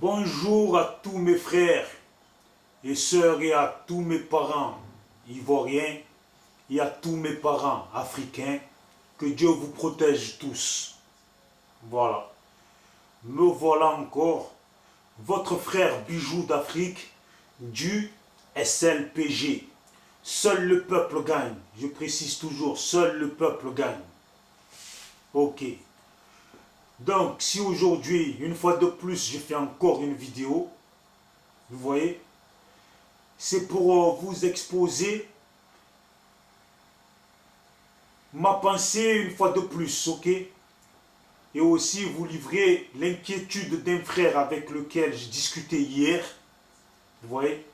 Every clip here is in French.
Bonjour à tous mes frères et sœurs et à tous mes parents ivoiriens et à tous mes parents africains. Que Dieu vous protège tous. Voilà. Me voilà encore, votre frère Bijou d'Afrique du SLPG. Seul le peuple gagne. Je précise toujours, seul le peuple gagne. Ok. Donc, si aujourd'hui, une fois de plus, je fais encore une vidéo, vous voyez, c'est pour vous exposer ma pensée une fois de plus, ok? Et aussi vous livrer l'inquiétude d'un frère avec lequel j'ai discuté hier, vous voyez?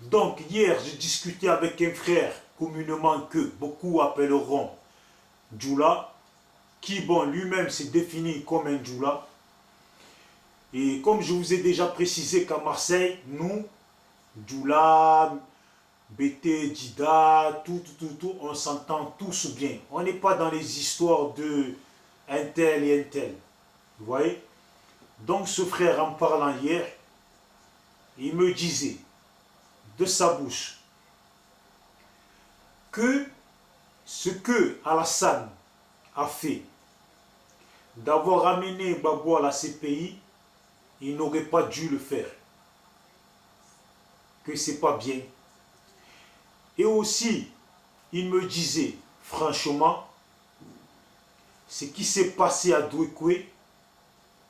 Donc, hier, j'ai discuté avec un frère communément que beaucoup appelleront Djoula, qui, bon, lui-même s'est défini comme un Djoula. Et comme je vous ai déjà précisé qu'à Marseille, nous, Djoula, BT, Dida, tout, on s'entend tous bien. On n'est pas dans les histoires de un tel et un tel. Vous voyez? Donc ce frère, en parlant hier, il me disait de sa bouche que ce que Alassane a fait d'avoir amené Gbagbo à la CPI, il n'aurait pas dû le faire. Que c'est pas bien. Et aussi, il me disait, franchement, ce qui s'est passé à Douekoué,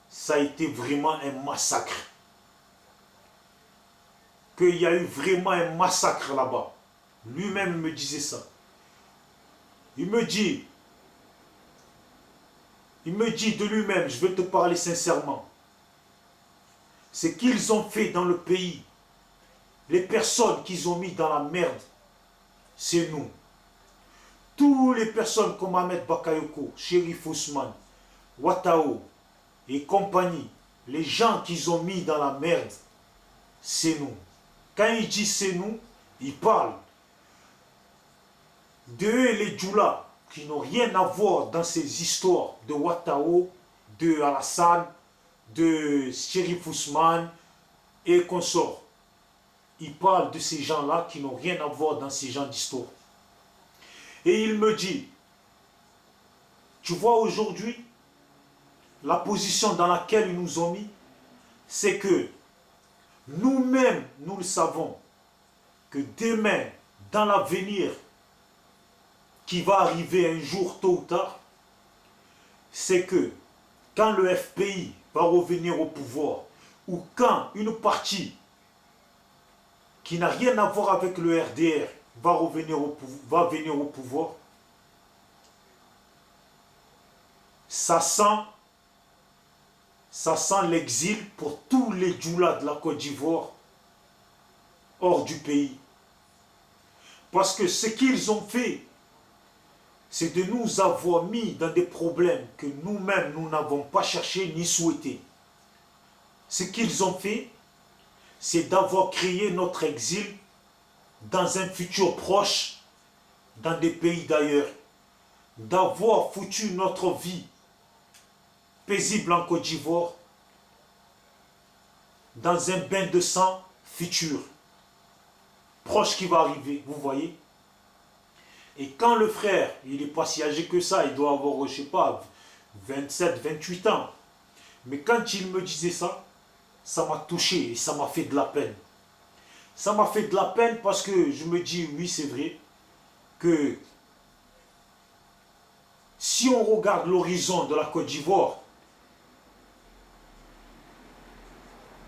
ça a été vraiment un massacre. Qu'il y a eu vraiment un massacre là-bas. Lui-même me disait ça. Il me dit de lui-même, je vais te parler sincèrement, ce qu'ils ont fait dans le pays, les personnes qu'ils ont mis dans la merde, c'est nous. Toutes les personnes comme Ahmed Bakayoko, Chérif Ousmane, Watao et compagnie, les gens qu'ils ont mis dans la merde, c'est nous. Quand il dit c'est nous, il parle de eux et les Djoula qui n'ont rien à voir dans ces histoires de Watao, de Alassane, de Chérif Ousmane et consorts. Il parle de ces gens-là qui n'ont rien à voir dans ces gens d'histoire. Et il me dit, tu vois aujourd'hui, la position dans laquelle ils nous ont mis, c'est que nous-mêmes, nous le savons, que demain, dans l'avenir, qui va arriver un jour tôt ou tard, c'est que quand le FPI va revenir au pouvoir, ou quand une partie qui n'a rien à voir avec le RDR va venir au pouvoir, ça sent l'exil pour tous les Djoulas de la Côte d'Ivoire hors du pays. Parce que ce qu'ils ont fait, c'est de nous avoir mis dans des problèmes que nous-mêmes, nous n'avons pas cherché ni souhaité. Ce qu'ils ont fait, c'est d'avoir créé notre exil dans un futur proche, dans des pays d'ailleurs, d'avoir foutu notre vie paisible en Côte d'Ivoire dans un bain de sang futur, proche qui va arriver, vous voyez. Et quand le frère, il n'est pas si âgé que ça, il doit avoir, je ne sais pas, 27, 28 ans. Mais quand il me disait ça, ça m'a touché et ça m'a fait de la peine. Ça m'a fait de la peine parce que je me dis, oui, c'est vrai, que si on regarde l'horizon de la Côte d'Ivoire,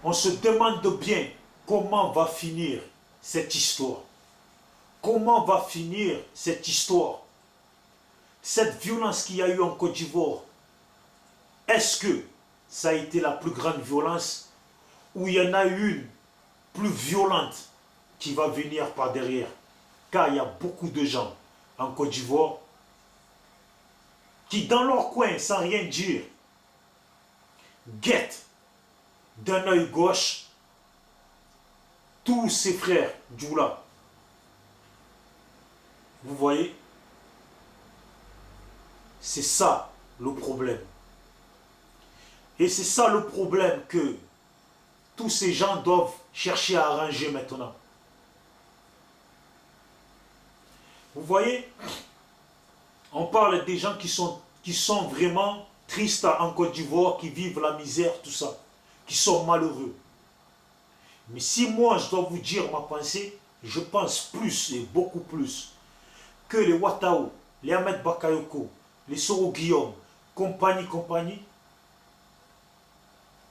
on se demande bien comment va finir cette histoire. Comment va finir cette histoire? Cette violence qu'il y a eu en Côte d'Ivoire, est-ce que ça a été la plus grande violence ou il y en a une plus violente qui va venir par derrière? Car il y a beaucoup de gens en Côte d'Ivoire qui, dans leur coin, sans rien dire, guettent d'un œil gauche tous ses frères Djoula. Vous voyez? C'est ça le problème. Et c'est ça le problème que tous ces gens doivent chercher à arranger maintenant. Vous voyez, on parle des gens qui sont vraiment tristes en Côte d'Ivoire, qui vivent la misère, tout ça, qui sont malheureux. Mais si moi je dois vous dire ma pensée, je pense plus et beaucoup plus que les Ouattao, les Ahmed Bakayoko, les Soro Guillaume, compagnie,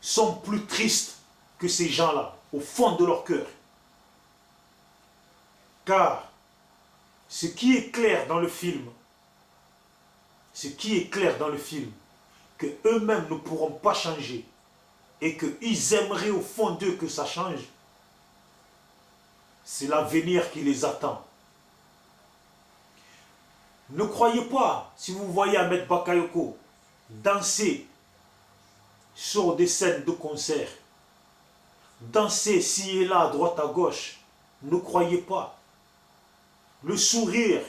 sont plus tristes que ces gens-là, au fond de leur cœur. Car ce qui est clair dans le film, que eux-mêmes ne pourront pas changer et qu'ils aimeraient au fond d'eux que ça change, c'est l'avenir qui les attend. Ne croyez pas, si vous voyez Ahmed Bakayoko danser sur des scènes de concert, danser ci et là, à droite à gauche, ne croyez pas. Le sourire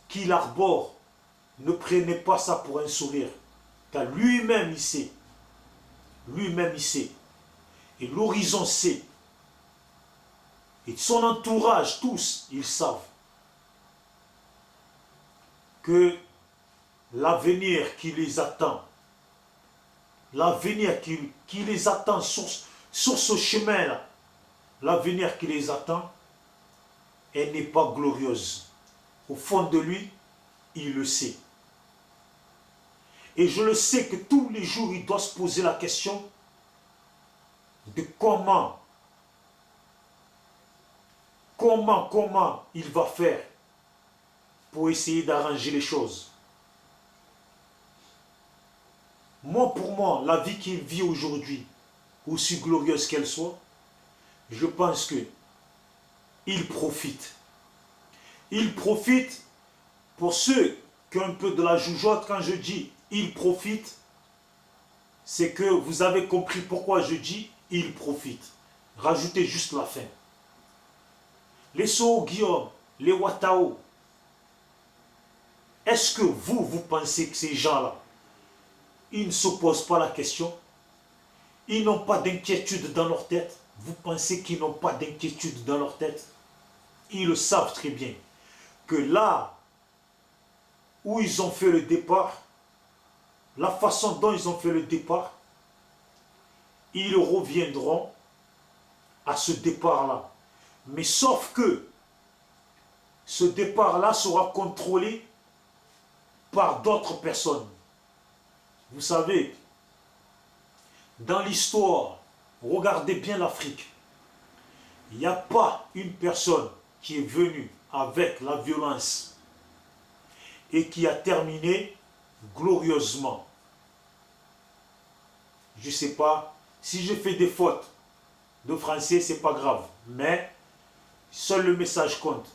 qu'il arbore, ne prenez pas ça pour un sourire, car lui-même il sait. Lui-même il sait. Et l'horizon sait. Et son entourage, tous, ils savent que l'avenir qui les attend, l'avenir qui les attend sur ce chemin-là, l'avenir qui les attend, elle n'est pas glorieuse. Au fond de lui, il le sait. Et je le sais que tous les jours, il doit se poser la question de comment il va faire pour essayer d'arranger les choses. Pour moi, la vie qu'il vit aujourd'hui, aussi glorieuse qu'elle soit, je pense que il profite. Il profite pour ceux qui ont un peu de la joujotte. Quand je dis il profite, c'est que vous avez compris pourquoi je dis il profite. Rajoutez juste la fin. Les Soro Guillaume, les Ouattao, est-ce que vous pensez que ces gens-là, ils ne se posent pas la question? Ils n'ont pas d'inquiétude dans leur tête? Vous pensez qu'ils n'ont pas d'inquiétude dans leur tête? Ils le savent très bien que là où ils ont fait le départ, la façon dont ils ont fait le départ, ils reviendront à ce départ-là. Mais sauf que ce départ-là sera contrôlé par d'autres personnes. Vous savez, dans l'histoire, regardez bien l'Afrique. Il n'y a pas une personne qui est venue avec la violence et qui a terminé glorieusement. Je ne sais pas, si je fais des fautes de français, ce n'est pas grave, mais seul le message compte.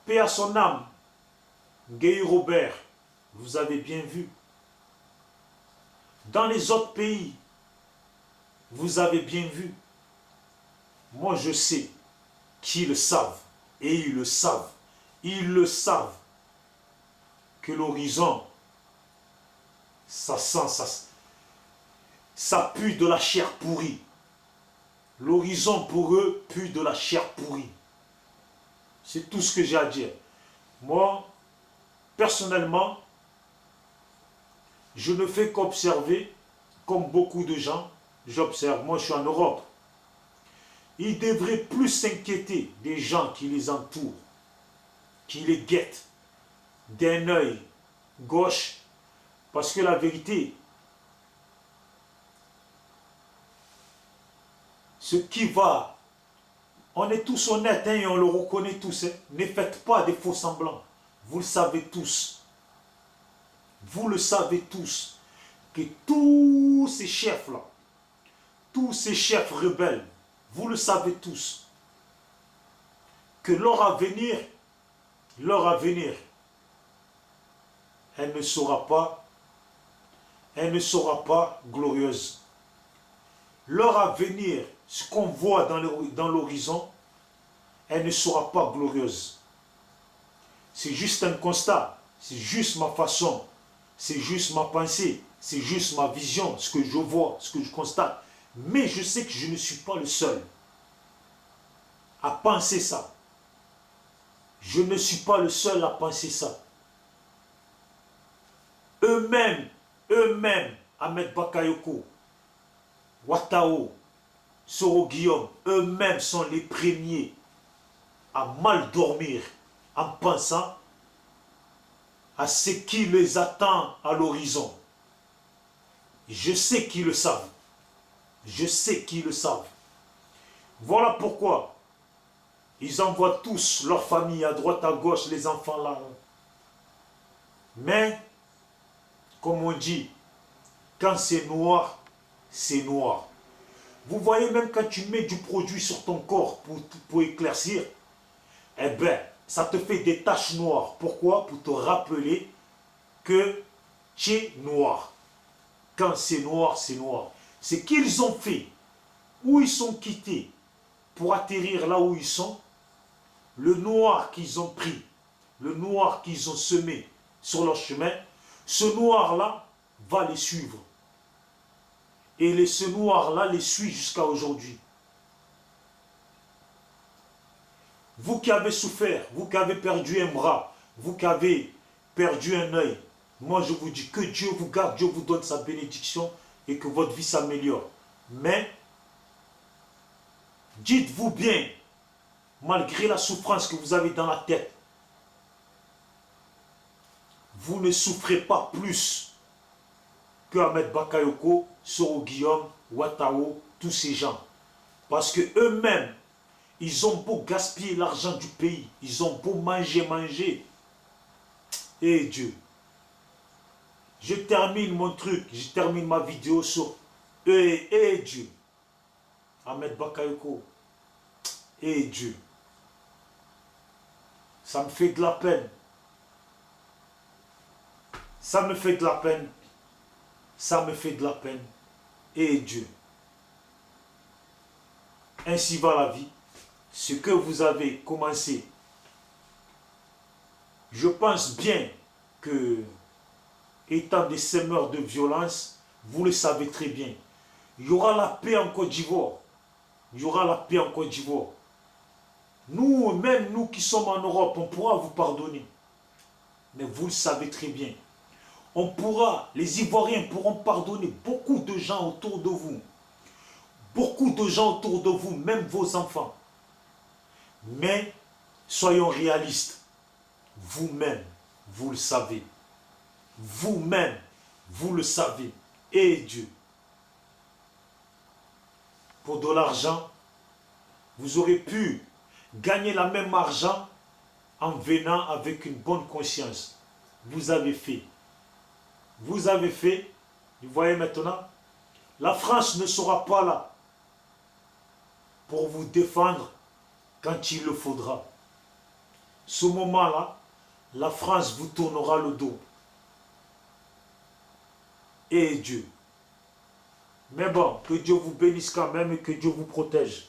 Paix à son âme, Guy Robert, vous avez bien vu. Dans les autres pays, vous avez bien vu. Moi, je sais qu'ils le savent, et ils le savent. Ils le savent que l'horizon, ça sent, ça pue de la chair pourrie. L'horizon pour eux pue de la chair pourrie. C'est tout ce que j'ai à dire. Moi, personnellement, je ne fais qu'observer, comme beaucoup de gens, j'observe. Moi, je suis en Europe. Ils devraient plus s'inquiéter des gens qui les entourent, qui les guettent d'un œil gauche, parce que la vérité, ce qui va, on est tous honnêtes et on le reconnaît tous, ne faites pas des faux semblants, vous le savez tous, vous le savez tous, que tous ces chefs-là, tous ces chefs rebelles, vous le savez tous, que leur avenir, elle ne sera pas glorieuse. Leur avenir, ce qu'on voit dans l'horizon, elle ne sera pas glorieuse. C'est juste un constat, c'est juste ma façon c'est juste ma pensée, c'est juste ma vision, ce que je vois, ce que je constate. Mais je sais que je ne suis pas le seul à penser ça. Je ne suis pas le seul à penser ça. Eux-mêmes, Ahmed Bakayoko, Ouattao, Soro Guillaume, eux-mêmes sont les premiers à mal dormir en pensant à ce qui les attend à l'horizon. Je sais qu'ils le savent. Je sais qu'ils le savent. Voilà pourquoi ils envoient tous leur famille à droite, à gauche, les enfants là. Mais, comme on dit, quand c'est noir, c'est noir. Vous voyez, même quand tu mets du produit sur ton corps pour éclaircir, eh bien, ça te fait des taches noires. Pourquoi? Pour te rappeler que tu es noir. Quand c'est noir, c'est noir. Ce qu'ils ont fait, où ils sont quittés pour atterrir là où ils sont, le noir qu'ils ont pris, le noir qu'ils ont semé sur leur chemin, ce noir-là va les suivre. Et ce noir-là les suit jusqu'à aujourd'hui. Vous qui avez souffert, vous qui avez perdu un bras, vous qui avez perdu un œil, moi je vous dis que Dieu vous garde, Dieu vous donne sa bénédiction et que votre vie s'améliore. Mais, dites-vous bien, malgré la souffrance que vous avez dans la tête, vous ne souffrez pas plus que Ahmed Bakayoko, Soro Guillaume, Ouattao, tous ces gens. Parce que eux-mêmes, ils ont beau gaspiller l'argent du pays, ils ont beau manger. Et Dieu. Je termine mon truc, je termine ma vidéo sur et Dieu. Ahmed Bakayoko. Et Dieu. Ça me fait de la peine. Ça me fait de la peine. Ça me fait de la peine. Et Dieu. Ainsi va la vie. Ce que vous avez commencé, je pense bien que, étant des semeurs de violence, vous le savez très bien. Il y aura la paix en Côte d'Ivoire. Il y aura la paix en Côte d'Ivoire. Nous, même nous qui sommes en Europe, on pourra vous pardonner. Mais vous le savez très bien. On pourra, les Ivoiriens pourront pardonner beaucoup de gens autour de vous. Beaucoup de gens autour de vous, même vos enfants. Mais, soyons réalistes. Vous-même, vous le savez. Vous-même, vous le savez. Et Dieu. Pour de l'argent, vous aurez pu gagner la même argent en venant avec une bonne conscience. Vous avez fait. Vous avez fait. Vous voyez maintenant, la France ne sera pas là pour vous défendre quand il le faudra. Ce moment-là, la France vous tournera le dos. Et Dieu. Mais bon, que Dieu vous bénisse quand même et que Dieu vous protège.